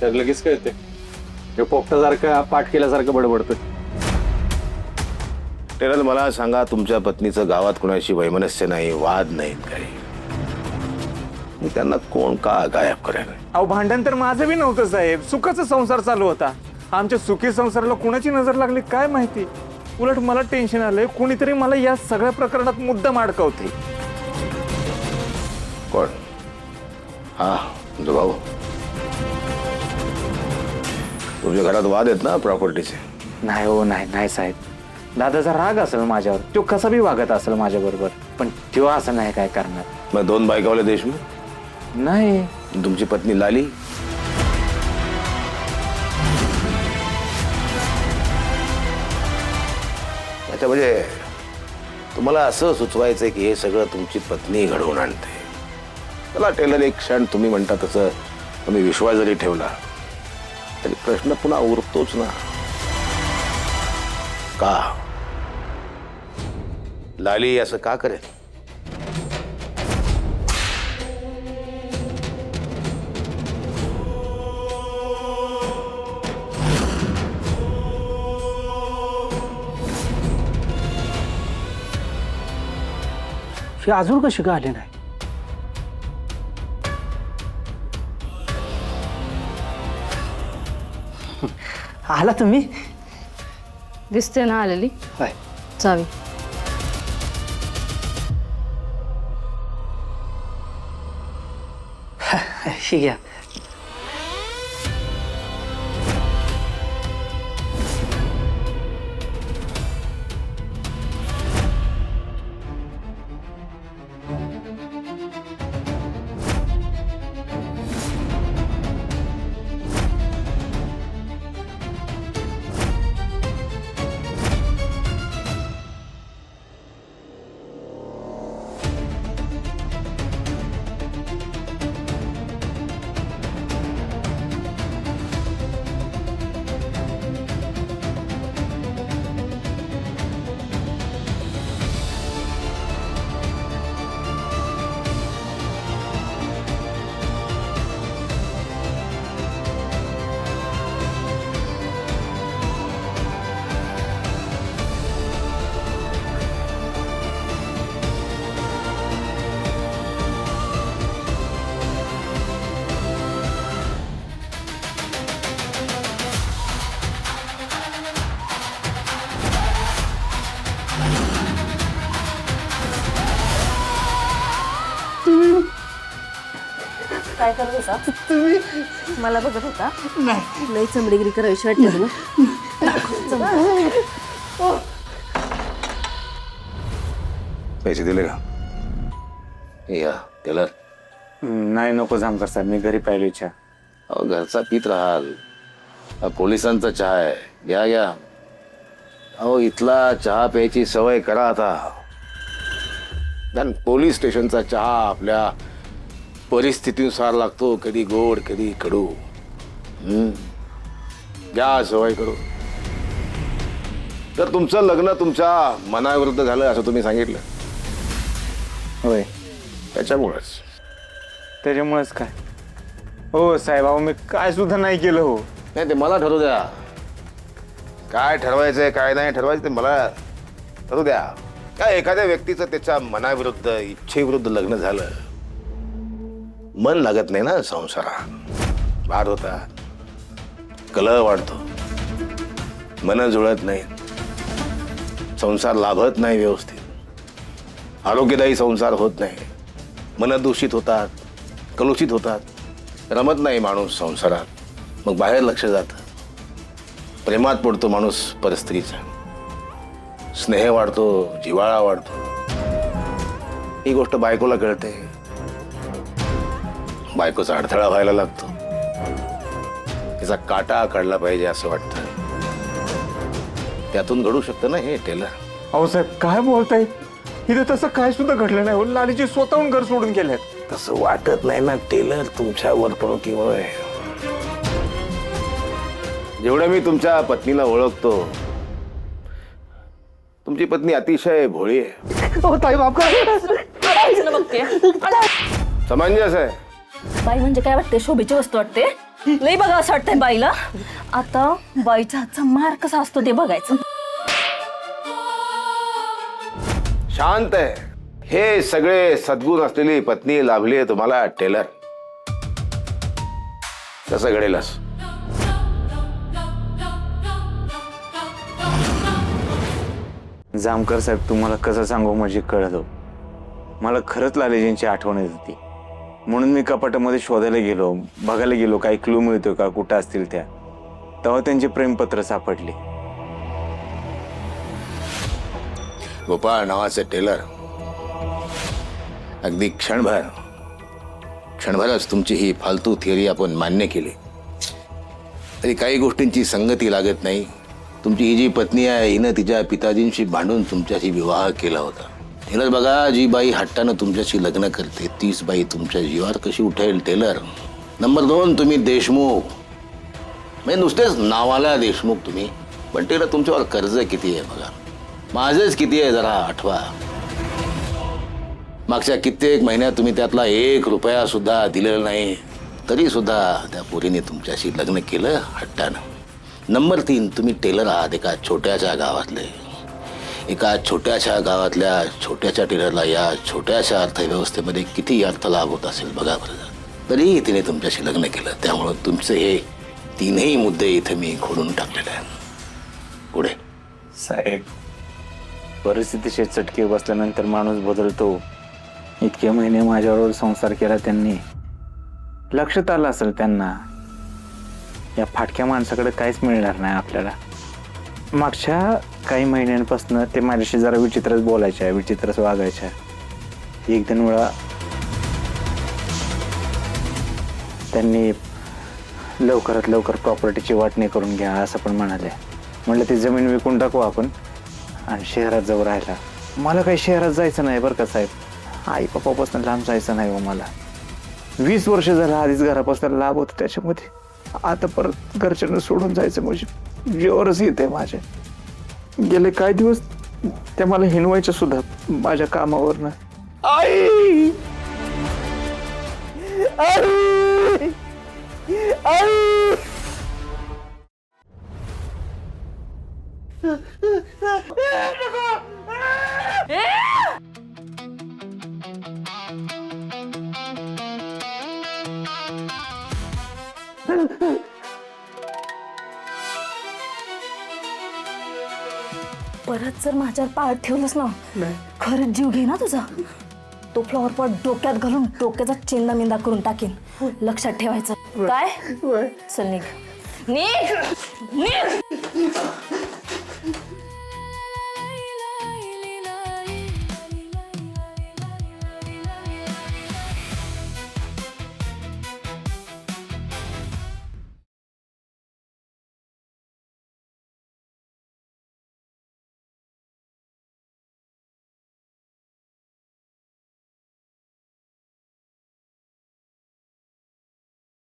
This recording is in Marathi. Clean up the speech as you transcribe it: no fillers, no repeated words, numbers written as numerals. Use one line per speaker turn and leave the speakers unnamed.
तर लगेच कळते. हे पोपटासारखं पाठ केल्यासारखं बडबडतं.
टेलर, मला सांगा, तुमच्या पत्नीचं गावात कोणाशी वैमनस्य नाही, वाद नाहीत काही? मग त्यांना कोण का गायब करायला?
अहो, भांडण तर माझं बी नव्हतं साहेब. सुखाचा संसार चालू होता. आमच्या सुखी संसाराला कुणाची नजर लागली काय माहिती. उलट मला टेन्शन आलंय, कोणीतरी मला या सगळ्या प्रकरणात मुद्दाम अडकवते.
कोण? हा, तुझा भाऊ. तुमच्या घरात वाद आहेत ना प्रॉपर्टीचे?
नाही हो, नाही साहेब. दादाचा राग असेल माझ्यावर, तो कसा बी वागत असेल माझ्या बरोबर, पण तो असं नाही काय करणार.
मग 2 बायकावले देशमुख?
नाही.
तुमची पत्नी लाली? अच्छा, म्हणजे तुम्हाला असं सुचवायचंय की हे सगळं तुमची पत्नी घडवून आणते? चला टेलर, एक क्षण तुम्ही म्हणता तसं तुम्ही विश्वास जरी ठेवला तरी प्रश्न पुन्हा उरतोच ना. का लाली असं का करेल?
ही अजून कशी का आली नाही? आला तुम्ही?
दिसते ना आलेली
होय.
चावी.
ही घ्या.
काय करत होता तुम्ही? मला बघत होता? नाही. लई चमडीगिरी करायची वाटते ना.
पैसे दिले का? या टेलर.
नाही, नको जामकर साहेब, मी घरी पाहिलो चहा.
अहो, घरचा पीत राहाल. पोलिसांचा चहा आहे, घ्या घ्या. अहो, इथला चहा प्यायची सवय करा आता. पोलीस स्टेशनचा चहा आपल्या परिस्थितीनुसार लागतो, कधी गोड कधी कडू. घ्या, सवय करू. तर तुमचं लग्न तुमच्या मनाविरुद्ध झालं असं तुम्ही सांगितलं.
होय, त्याच्यामुळेच काय? हो साहेब, अहो मी काय सुद्धा नाही केलं हो.
नाही, ते मला ठरवू द्या. काय ठरवायचंय काय नाही ठरवायचं ते मला ठरवू द्या. काय एखाद्या व्यक्तीचं त्याच्या मनाविरुद्ध इच्छेविरुद्ध लग्न झालं, मन लागत नाही ना संसारात. वाद होतात, कलह वाढतो, मन जुळत नाही, संसार लाभत नाही व्यवस्थित, आरोग्यदायी संसार होत नाही, मन दूषित होतात, कलुषित होतात, रमत नाही माणूस संसारात. मग बाहेर लक्ष जातं, प्रेमात पडतो माणूस परस्त्रीचा, स्नेह वाढतो, जिव्हाळा वाढतो. ही गोष्ट बायकोला कळते, बायकोचा अडथळा व्हायला लागतो, तिचा काटा काढला पाहिजे असं वाटतं. त्यातून घडू शकतं ना हे टेलर.
अहो साहेब, काय बोलताय? इथे तसं काय सुद्धा घडलं नाही हो. लालीची स्वतःहून घर सोडून गेल्यात.
तसं वाटत नाही ना टेलर तुमच्या वर्तणुकीमुळे. जेवढं मी तुमच्या पत्नीला ओळखतो, तुमची पत्नी अतिशय भोळी आहे.
बघते
समंजस आहे.
बाई म्हणजे काय वाटते? शोभेची वस्तू वाटते? लई बघा असं वाटतंय बाईला. आता बाईच्या हातचा मार कसा असतो ते बघायचं.
शांत आहे. हे सगळे सद्गुण असलेली पत्नी लाभली आहे तुम्हाला टेलर. कसं घडेलस?
जामकर साहेब, तुम्हाला कसं सांगू म्हणजे कळलं. मला खरंच लालेजींची आठवण येत होती, म्हणून मी कपाटामध्ये शोधायला गेलो, बघायला गेलो काही क्लू मिळतो का, कुठं असतील त्या. तेव्हा त्यांचे प्रेमपत्र सापडले.
गोपाळ नावाचे टेलर अगदी क्षणभरच तुमची ही फालतू थिअरी आपण मान्य केली. तरी काही गोष्टींची संगती लागत नाही. तुमची ही जी पत्नी आहे हिनं तिच्या पिताजींशी भांडून तुमच्याशी विवाह केला होता. टेलर बघा, जी बाई हट्टानं तुमच्याशी लग्न करते तीच बाई तुमच्या जीवावर कशी उठेल टेलर. नंबर 2, तुम्ही देशमुख, म्हणजे नुसतेच नावाला देशमुख तुम्ही, पण टेलर तुमच्यावर कर्ज किती आहे बघा. माझंच किती आहे जरा आठवा. मागच्या कित्येक महिन्यात तुम्ही त्यातला 1 रुपया सुद्धा दिलेला नाही, तरी सुद्धा त्या पोरीने तुमच्याशी लग्न केलं हट्टानं. नंबर 3, तुम्ही टेलर आहात एका छोट्याशा गावातले. एका छोट्याशा गावातल्या छोट्याशा टेलरला या छोट्याशा अर्थव्यवस्थेमध्ये किती अर्थ लाभ होत असेल बघा बरं. तरीही तिने तुमच्याशी लग्न केलं. त्यामुळं तुमचे हे 3ही मुद्दे इथे मी खोडून टाकलेले आहेत. पुढे
साहेब, परिस्थितीशी चटके बसल्यानंतर माणूस बदलतो. इतके महिने माझ्याबरोबर संसार केला त्यांनी, लक्षात आलं असेल त्यांना या फाटक्या माणसाकडे काहीच मिळणार नाही आपल्याला. मागच्या काही महिन्यांपासून ते माझ्याशी जरा विचित्रच बोलायच्या, विचित्रच वागायच्या. 1-2 वेळा त्यांनी लवकरात लवकर प्रॉपर्टीची वाटणी करून घ्या असं पण म्हणाले. म्हटलं ती जमीन विकून टाकू आपण आणि शहरात जाऊ राहायला. मला काही शहरात जायचं नाही बरं का साहेब. आई पप्पापासून लांब जायचं नाही हो मला. 20 वर्ष झालं आधीच घरापासून लाभ होतं त्याच्यामध्ये. आता परत घरच्यांना सोडून जायचं म्हणजे जोरच येते माझ्या. गेले काही दिवस त्या मला हिनवायच्या सुद्धा माझ्या कामावरनं. आई आई आई
परत जर माझ्यावर पाळ ठेवलंस ना, खरंच जीव घे ना तुझा. तो फ्लॉवर पॉट डोक्यात घालून डोक्याचा चेंदा मेंदा करून टाकेन. लक्षात ठेवायचं. काय? चल निघ निघ निघ.